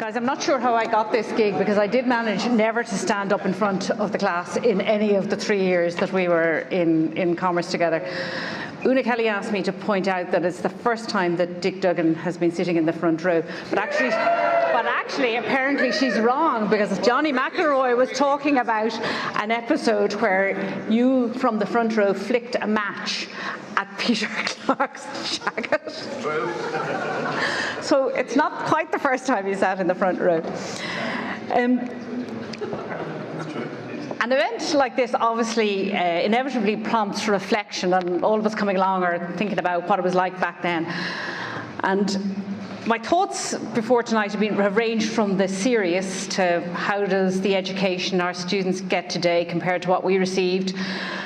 Guys, I'm not sure how I got this gig because I did manage never to stand up in front of the class in any of the 3 years that we were in Commerce together. Una Kelly asked me to point out that it's the first time that Dick Duggan has been sitting in the front row. But actually, apparently she's wrong, because Johnny McElroy was talking about an episode where you, from the front row, flicked a match at Peter Clark's jacket. So it's not quite the first time you sat in the front row. An event like this obviously inevitably prompts reflection, and all of us coming along are thinking about what it was like back then. And my thoughts before tonight have ranged from the serious to how does the education our students get today compared to what we received,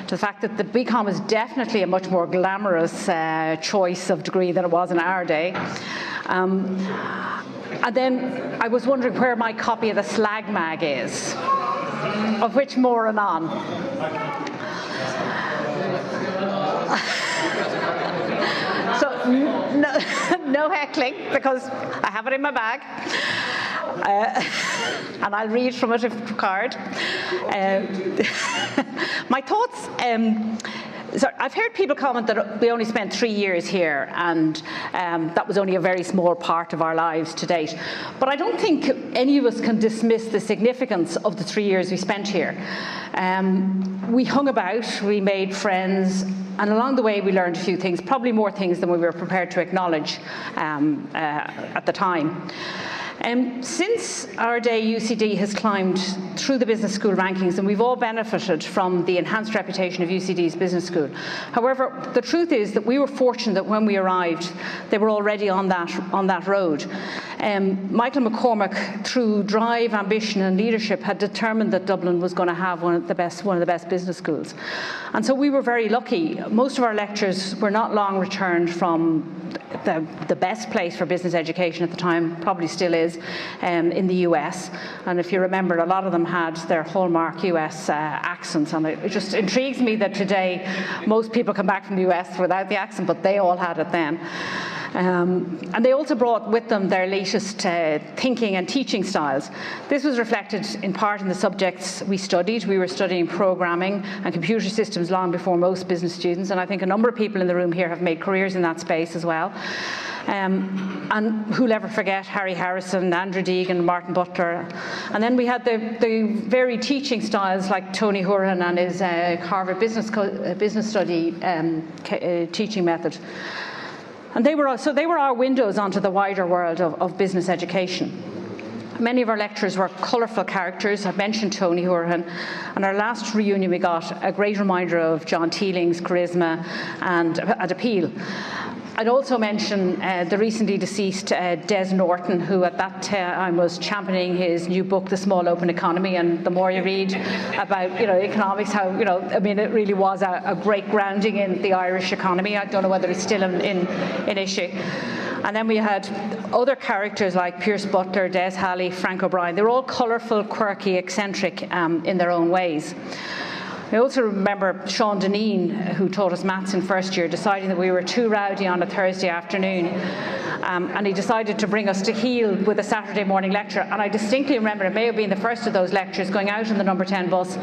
to the fact that the BComm is definitely a much more glamorous choice of degree than it was in our day. And then I was wondering where my copy of the Slag Mag is, of which more anon. So no heckling, because I have it in my bag, and I'll read from it if required. My thoughts. So I've heard people comment that we only spent 3 years here, and that was only a very small part of our lives to date. But I don't think any of us can dismiss the significance of the 3 years we spent here. We hung about, we made friends, and along the way we learned a few things, probably more things than we were prepared to acknowledge at the time. Since our day, UCD has climbed through the business school rankings, and we've all benefited from the enhanced reputation of UCD's business school. However, the truth is that we were fortunate that when we arrived, they were already on that road. Michael McCormack, through drive, ambition and leadership, had determined that Dublin was going to have one of the best business schools. And so we were very lucky. Most of our lectures were not long returned from the best place for business education at the time, probably still is, in the US. And if you remember, a lot of them had their hallmark US accents, and it just intrigues me that today most people come back from the US without the accent, but they all had it then. And they also brought with them their latest thinking and teaching styles. This was reflected in part in the subjects we studied. We were studying programming and computer systems long before most business students, and I think a number of people in the room here have made careers in that space as well. And who'll ever forget Harry Harrison, Andrew Deegan, Martin Butler. And then we had the varied teaching styles like Tony Hurahan and his Harvard Business Study teaching method. And they were our windows onto the wider world of business education. Many of our lecturers were colourful characters. I mentioned Tony Hurahan, and our last reunion we got a great reminder of John Teeling's charisma and appeal. I'd also mention the recently deceased Des Norton, who at that time was championing his new book, The Small Open Economy. And the more you read about economics, how it really was a great grounding in the Irish economy. I don't know whether it's still in issue. And then we had other characters like Pierce Butler, Des Halley, Frank O'Brien. They were all colourful, quirky, eccentric in their own ways. I also remember Sean Deneen, who taught us maths in first year, deciding that we were too rowdy on a Thursday afternoon, and he decided to bring us to heel with a Saturday morning lecture. And I distinctly remember, it may have been the first of those lectures, going out in the number 10 bus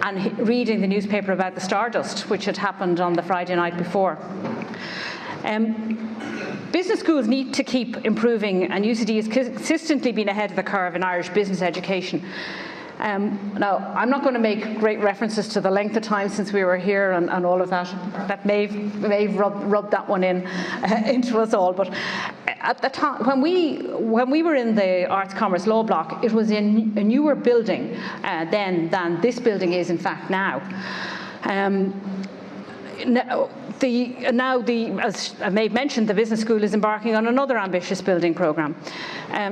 and reading the newspaper about the Stardust, which had happened on the Friday night before. Business schools need to keep improving, and UCD has consistently been ahead of the curve in Irish business education. Now, I'm not going to make great references to the length of time since we were here and all of that. That may have rubbed that one into us all. But at the time, when we were in the Arts, Commerce, Law block, it was in a newer building then than this building is, in fact, now. As I may have mentioned, the business school is embarking on another ambitious building programme.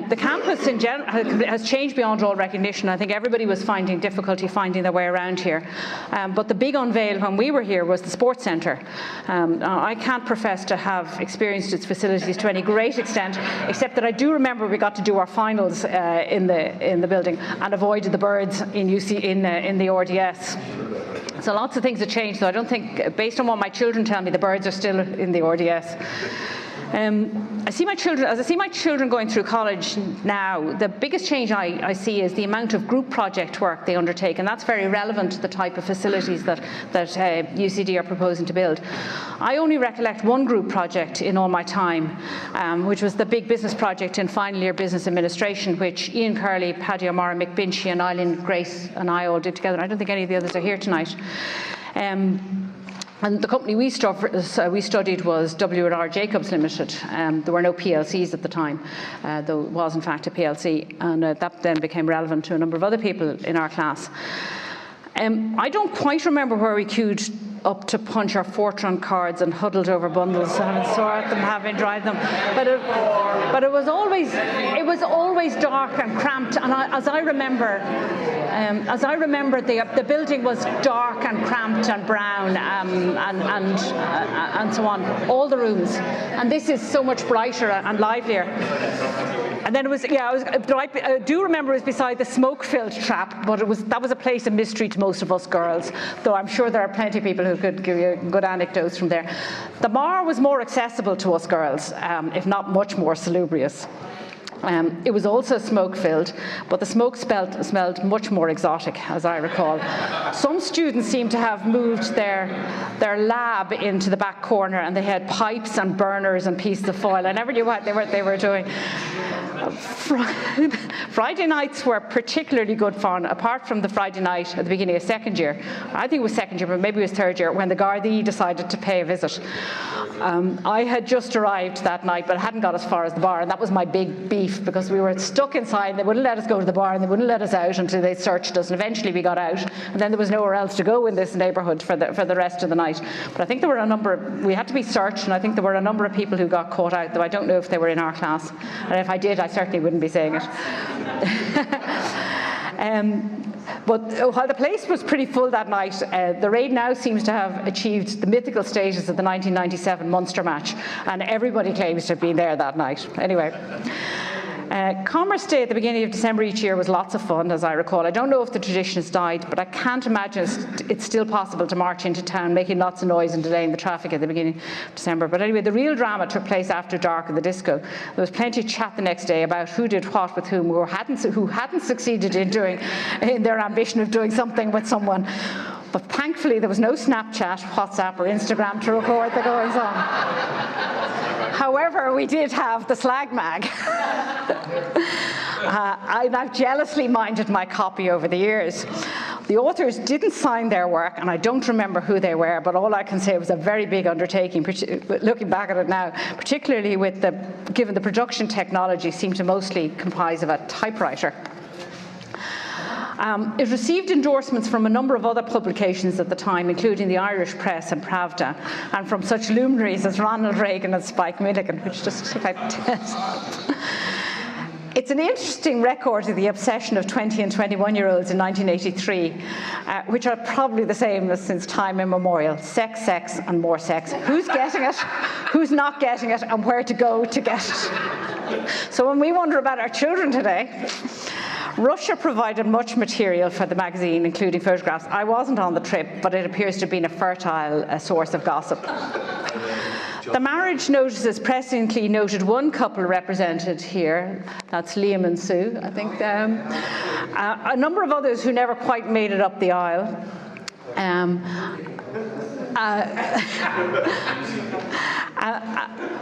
The campus in general has changed beyond all recognition. I think everybody was finding difficulty finding their way around here. But the big unveil when we were here was the sports centre. I can't profess to have experienced its facilities to any great extent, except that I do remember we got to do our finals in the building and avoided the birds in the RDS. So lots of things have changed, so I don't think, based on what my children tell me, the birds are still in the RDS. I see my children, as I see my children going through college now, the biggest change I see is the amount of group project work they undertake, and that's very relevant to the type of facilities that UCD are proposing to build. I only recollect one group project in all my time, which was the big business project in final year business administration, which Ian Curley, Paddy O'Mara, Mick Binchy and Eileen Grace and I all did together. I don't think any of the others are here tonight. And the company we studied was W&R Jacobs Limited. There were no PLCs at the time, though it was in fact a PLC, and that then became relevant to a number of other people in our class. I don't quite remember where we queued up to punch our Fortran cards and huddled over bundles, having sorted them, having dried them. But it was always dark and cramped. And as I remember, the building was dark and cramped and brown and so on. All the rooms, and this is so much brighter and livelier. And then it was, I do remember it was beside the smoke-filled trap, but that was a place of mystery to most of us girls, though I'm sure there are plenty of people who could give you good anecdotes from there. The bar was more accessible to us girls, if not much more salubrious. It was also smoke-filled, but the smoke smelled much more exotic, as I recall. Some students seemed to have moved their lab into the back corner, and they had pipes and burners and pieces of foil. I never knew what they were doing. Friday nights were particularly good fun, apart from the Friday night at the beginning of second year. I think it was second year, but maybe it was third year, when the Gardaí decided to pay a visit. I had just arrived that night, but I hadn't got as far as the bar, and that was my big beef, because we were stuck inside. They wouldn't let us go to the bar, and they wouldn't let us out until they searched us, and eventually we got out, and then there was nowhere else to go in this neighbourhood for the rest of the night. But I think there were we had to be searched, and I think there were a number of people who got caught out, though I don't know if they were in our class, and if I did, I certainly wouldn't be saying it. But while the place was pretty full that night, the raid now seems to have achieved the mythical status of the 1997 Munster match, and everybody claims to have been there that night. Anyway. Commerce Day at the beginning of December each year was lots of fun, as I recall. I don't know if the tradition has died, but I can't imagine it's still possible to march into town making lots of noise and delaying the traffic at the beginning of December. But anyway, the real drama took place after dark at the disco. There was plenty of chat the next day about who did what with whom, who hadn't succeeded in their ambition of doing something with someone. But thankfully, there was no Snapchat, WhatsApp, or Instagram to record the goings on. However, we did have the slag mag. I've jealously minded my copy over the years. The authors didn't sign their work, and I don't remember who they were, but all I can say it was a very big undertaking, looking back at it now, particularly given the production technology seemed to mostly comprise of a typewriter. It received endorsements from a number of other publications at the time, including the Irish Press and Pravda, and from such luminaries as Ronald Reagan and Spike Milligan, which just about It's an interesting record of the obsession of 20 and 21-year-olds in 1983, which are probably the same as since time immemorial. Sex, sex, and more sex. Who's getting it, who's not getting it, and where to go to get it. So when we wonder about our children today, Russia provided much material for the magazine, including photographs. I wasn't on the trip, but it appears to have been a fertile source of gossip. The marriage notices presciently noted one couple represented here. That's Liam and Sue, I think. A number of others who never quite made it up the aisle.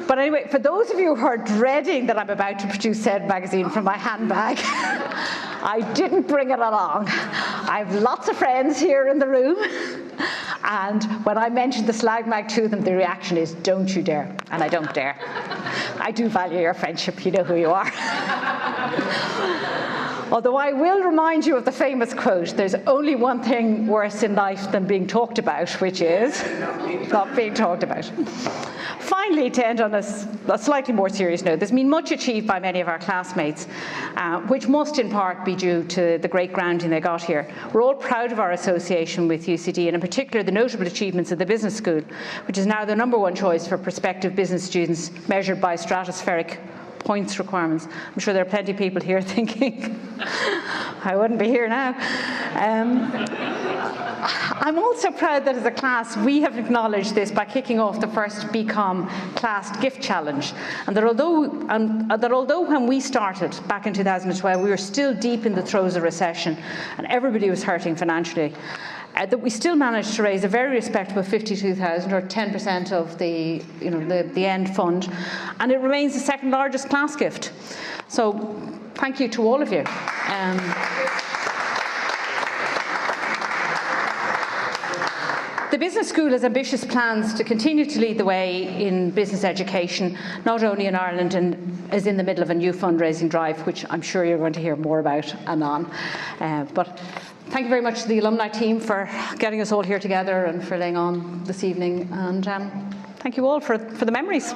But anyway, for those of you who are dreading that I'm about to produce said magazine from my handbag, I didn't bring it along. I have lots of friends here in the room, and when I mentioned the slag mag to them, the reaction is, don't you dare, and I don't dare. I do value your friendship, you know who you are. Although I will remind you of the famous quote, there's only one thing worse in life than being talked about, which is not being talked about. Finally, to end on a slightly more serious note, there's been much achieved by many of our classmates, which must in part be due to the great grounding they got here. We're all proud of our association with UCD, and in particular the notable achievements of the business school, which is now the #1 choice for prospective business students measured by stratospheric points requirements. I'm sure there are plenty of people here thinking, I wouldn't be here now. I'm also proud that as a class we have acknowledged this by kicking off the first BComm class gift challenge, and that although when we started back in 2012 we were still deep in the throes of recession and everybody was hurting financially, that we still managed to raise a very respectable 52,000, or 10% of the end fund, and it remains the second largest class gift. So thank you to all of you. The Business School has ambitious plans to continue to lead the way in business education, not only in Ireland, and is in the middle of a new fundraising drive, which I'm sure you're going to hear more about and on. But thank you very much to the alumni team for getting us all here together and for laying on this evening. And thank you all for the memories.